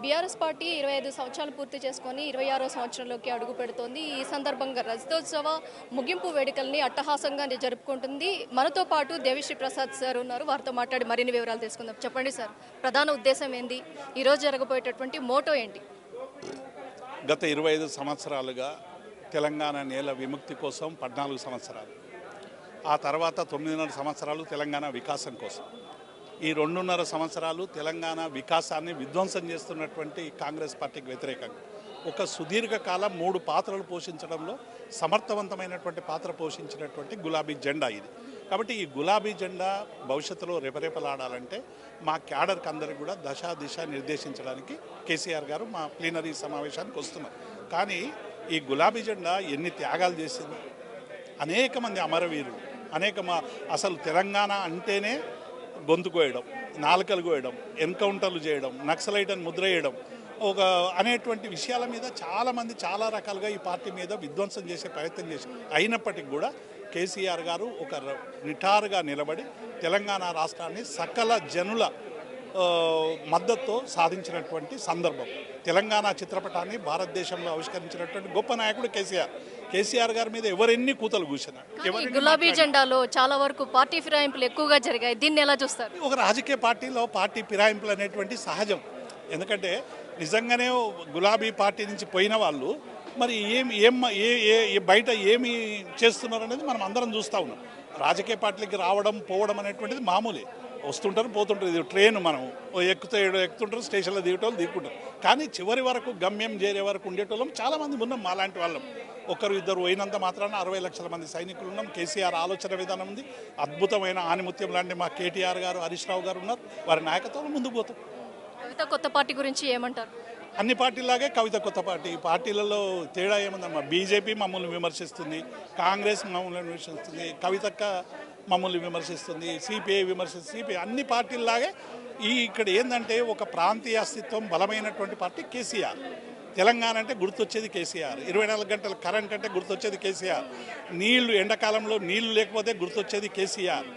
BRS party 25 సంవత్సరాలు పూర్తి చేసుకొని 26వ సంవత్సరంలోకి అడుగు పెడుతోంది. ఈ సందర్భంగా రజతోత్సవ ముగింపు వేడుకల్ని అట్టహాసంగా జరుపుకుంటుంది. మనతో పాటు దేవిశ్రీ ప్రసాద్ సార్ ఉన్నారు. వారితో మాట్లాడి మరిన్ని వివరాలు తెలుసుకుందాం. చెప్పండి సార్, ప్రధాన ఉద్దేశం ఏంది, ఈరోజు జరగబోయేటటువంటి మోటో ఏంటి? గత 25 సంవత్సరాలుగా తెలంగాణ నేల విముక్తి కోసం 14 సంవత్సరాలు, ఆ తర్వాత 9.5 సంవత్సరాలు తెలంగాణ వికాసం కోసం, ఈ 2.5 సంవత్సరాలు తెలంగాణ వికాసాన్ని విధ్వంసం చేస్తున్నటువంటి కాంగ్రెస్ పార్టీకి వ్యతిరేకంగా ఒక సుదీర్ఘకాలం 3 పాత్రలు పోషించడంలో సమర్థవంతమైనటువంటి పాత్ర పోషించినటువంటి గులాబీ జెండా ఇది. కాబట్టి ఈ గులాబీ జెండా భవిష్యత్తులో రెపరెపలాడాలంటే మా క్యాడర్కి అందరికీ కూడా దశ దిశ నిర్దేశించడానికి కేసీఆర్ గారు మా ప్లీనరీ సమావేశానికి వస్తున్నారు. కానీ ఈ గులాబీ జెండా ఎన్ని త్యాగాలు చేసింది, అనేక మంది అమరవీరులు, అసలు తెలంగాణ అంటేనే గొంతు కోయడం, నాలుకలు కోయడం, ఎన్కౌంటర్లు చేయడం, నక్సలైట్ అని ముద్ర వేయడం అనేటువంటి విషయాల మీద చాలామంది చాలా రకాలుగా ఈ పార్టీ మీద విధ్వంసం చేసే ప్రయత్నం చేశారు. అయినప్పటికీ కూడా కేసీఆర్ గారు ఒక నిటారుగా నిలబడి తెలంగాణ రాష్ట్రాన్ని సకల జనుల మద్దతుతో సాధించినటువంటి సందర్భం. తెలంగాణ చిత్రపటాన్ని భారతదేశంలో ఆవిష్కరించినటువంటి గొప్ప నాయకుడు కేసీఆర్ గారి మీద ఎవరెన్ని కూతలు కూర్చున్నారు. గులాబీ జెండాలో చాలా వరకు పార్టీ ఫిరాయింపులు ఎక్కువగా జరిగాయి. దీన్ని ఎలా చూస్తారు? ఒక రాజకీయ పార్టీలో పార్టీ ఫిరాయింపులు అనేటువంటి సహజం. ఎందుకంటే నిజంగానే గులాబీ పార్టీ నుంచి పోయిన వాళ్ళు మరి బయట ఏమి చేస్తున్నారు అనేది మనం అందరం చూస్తూ ఉన్నాం. రాజకీయ పార్టీలకి రావడం పోవడం అనేటువంటిది మామూలే, వస్తుంటారు పోతుంటారు. ఇది ట్రైన్, మనం ఎక్కుతుంటారు, స్టేషన్లో దిగుకుంటారు. కానీ చివరి వరకు గమ్యం చేరే వరకు ఉండేటోళ్ళం చాలామంది ఉన్నాం. మాలాంటి వాళ్ళం ఒకరు ఇద్దరు పోయినంత మాత్రాన 60 లక్షల మంది సైనికులు ఉన్నాం. కేసీఆర్ ఆలోచన విధానం ఉంది, అద్భుతమైన ఆణిముత్యం లాంటి మా కేటీఆర్ గారు, హరీష్ రావు గారు ఉన్నారు. వారి నాయకత్వంలో ముందుకు పోతాం. కవిత కొత్త పార్టీ గురించి ఏమంటారు? అన్ని పార్టీలాగే కవిత కొత్త పార్టీ. పార్టీలలో తేడా ఏముందమ్మా? బీజేపీ మమ్మల్ని విమర్శిస్తుంది, కాంగ్రెస్ మమ్మల్ని విమర్శిస్తుంది, కవితక్క మమ్మల్ని విమర్శిస్తుంది, సిపిఐ విమర్శిస్తుంది. సిపిఐ అన్ని పార్టీల్లాగే ఇక్కడ ఏంటంటే ఒక ప్రాంతీయ అస్తిత్వం బలమైనటువంటి పార్టీ కేసీఆర్. తెలంగాణ అంటే గుర్తొచ్చేది కేసీఆర్. 24 గంటల కరెంట్ అంటే గుర్తొచ్చేది కేసీఆర్. నీళ్లు, ఎండాకాలంలో నీళ్లు లేకపోతే గుర్తొచ్చేది కేసీఆర్.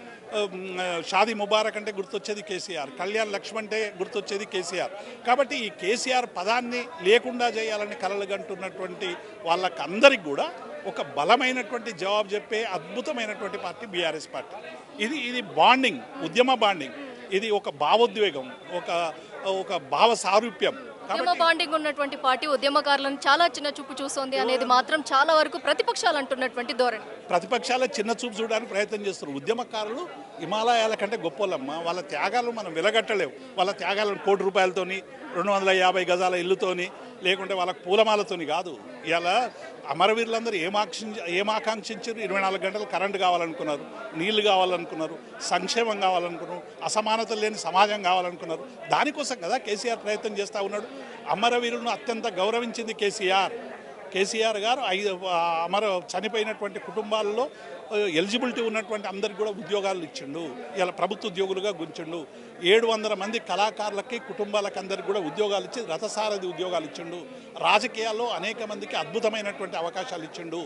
షాదీ ముబారక్ అంటే గుర్తొచ్చేది కేసీఆర్. కళ్యాణ్ లక్ష్మణ్ అంటే గుర్తొచ్చేది కేసీఆర్. కాబట్టి ఈ కేసీఆర్ పదాన్ని లేకుండా చేయాలని కలలుగంటున్నటువంటి వాళ్ళకందరికి కూడా ఒక బలమైనటువంటి జవాబు చెప్పే అద్భుతమైనటువంటి పార్టీ బీఆర్ఎస్ పార్టీ. ఇది బాండింగ్, ఉద్యమ బాండింగ్. ఇది ఒక భావోద్వేగం, ఒక భావ సారూప్యం. ఉద్యమ బాండింగ్ ఉన్నటువంటి పార్టీ ఉద్యమకారులను చాలా చిన్న చూపు చూస్తోంది అనేది మాత్రం చాలా వరకు ప్రతిపక్షాలు అంటున్నటువంటి ధోరణి. ప్రతిపక్షాల చిన్న చూపు చూడడానికి ప్రయత్నం చేస్తున్నారు. ఉద్యమకారులు హిమాలయాల కంటే గొప్పలమ్మ. వాళ్ళ త్యాగాలు మనం వెలగట్టలేవు. వాళ్ళ త్యాగాలను ₹1 కోటి 250 గజాల ఇల్లుతోని, లేకుంటే వాళ్ళకు పూలమాలతోని కాదు. ఇలా అమరవీరులందరూ ఏమాకాంక్షించారు? 24 గంటలు కరెంటు కావాలనుకున్నారు, నీళ్లు కావాలనుకున్నారు, సంక్షేమం కావాలనుకున్నారు, అసమానతలు లేని సమాజం కావాలనుకున్నారు. దానికోసం కదా కేసీఆర్ ప్రయత్నం చేస్తూ ఉన్నాడు. అమరవీరులను అత్యంత గౌరవించింది కేసీఆర్ గారు. చనిపోయినటువంటి కుటుంబాల్లో ఎలిజిబిలిటీ ఉన్నటువంటి అందరికి కూడా ఉద్యోగాలు ఇచ్చిండు. ఇలా ప్రభుత్వ ఉద్యోగులుగా గుంచిండు. 700 మంది కళాకారులకి, కుటుంబాలకు అందరికి కూడా ఉద్యోగాలు ఇచ్చి రథసారథి ఉద్యోగాలు ఇచ్చిండు. రాజకీయాల్లో అనేక మందికి అద్భుతమైనటువంటి అవకాశాలు ఇచ్చిండు.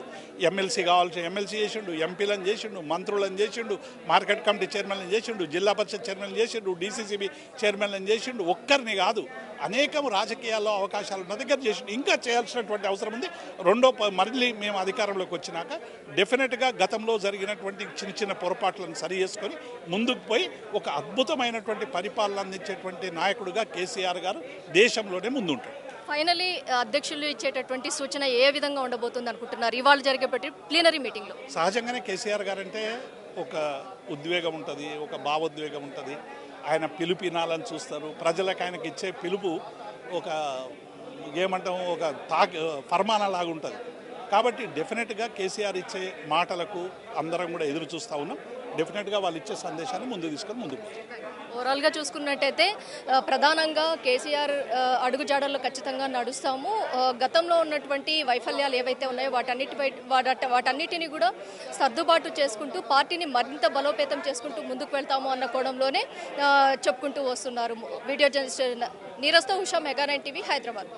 ఎమ్మెల్సీ కావాల్సిన ఎమ్మెల్సీ చేసిండు, ఎంపీలను చేసిండు, మంత్రులను చేసిండు, మార్కెట్ కమిటీ చైర్మన్లను చేసిండు, జిల్లా పరిషత్ చైర్మన్లు చేసిండు, డీసీసీబీ చైర్మన్లను చేసిండు. ఒక్కరిని కాదు, అనేకం రాజకీయాల్లో అవకాశాలు ఉన్న దగ్గర చేసిండు. ఇంకా చేయాల్సినటువంటి అవసరం ఉంది. మళ్ళీ మేము అధికారంలోకి వచ్చినాక డెఫినెట్గా గతంలో జరిగినటువంటి చిన్న పొరపాట్లను సరి చేసుకొని ముందుకు పోయి ఒక అద్భుతమైనటువంటి పరిపాలన అందించేటువంటి నాయకుడిగా కేసీఆర్ గారు దేశంలోనే ముందుంటారు. ఫైనలీ అధ్యక్షులు ఇచ్చేటటువంటి సూచన ఏ విధంగా ఉండబోతుంది అనుకుంటున్నారు ఇవాళ జరిగేపటి ప్లీనరీ మీటింగ్లో? సహజంగానే కేసీఆర్ గారు అంటే ఒక ఉద్వేగం ఉంటుంది, ఒక భావోద్వేగం ఉంటుంది. ఆయన పిలుపు వినాలని చూస్తారు. ప్రజలకు ఆయనకి ఇచ్చే పిలుపు ఒక ఫర్మానాలాగా ఉంటుంది. కాబట్టి డెఫినెట్గా కేసీఆర్ ఇచ్చే మాటలకు అందరం కూడా ఎదురు చూస్తూ ఉన్నాం. డెఫినెట్గా వాళ్ళు ఇచ్చే సందేశాన్ని ముందు తీసుకొని ముందుకు. ఓవరాల్గా చూసుకున్నట్టయితే ప్రధానంగా కేసీఆర్ అడుగుజాడల్లో ఖచ్చితంగా నడుస్తాము. గతంలో ఉన్నటువంటి వైఫల్యాలు ఏవైతే ఉన్నాయో వాటన్నిటిని కూడా సర్దుబాటు చేసుకుంటూ పార్టీని మరింత బలోపేతం చేసుకుంటూ ముందుకు వెళ్తాము అన్న కోణంలోనే చెప్పుకుంటూ వస్తున్నారు. వీడియో జర్నలిస్ట్ నీరజ్తో ఉషా, మెగా 9 టీవీ, హైదరాబాద్.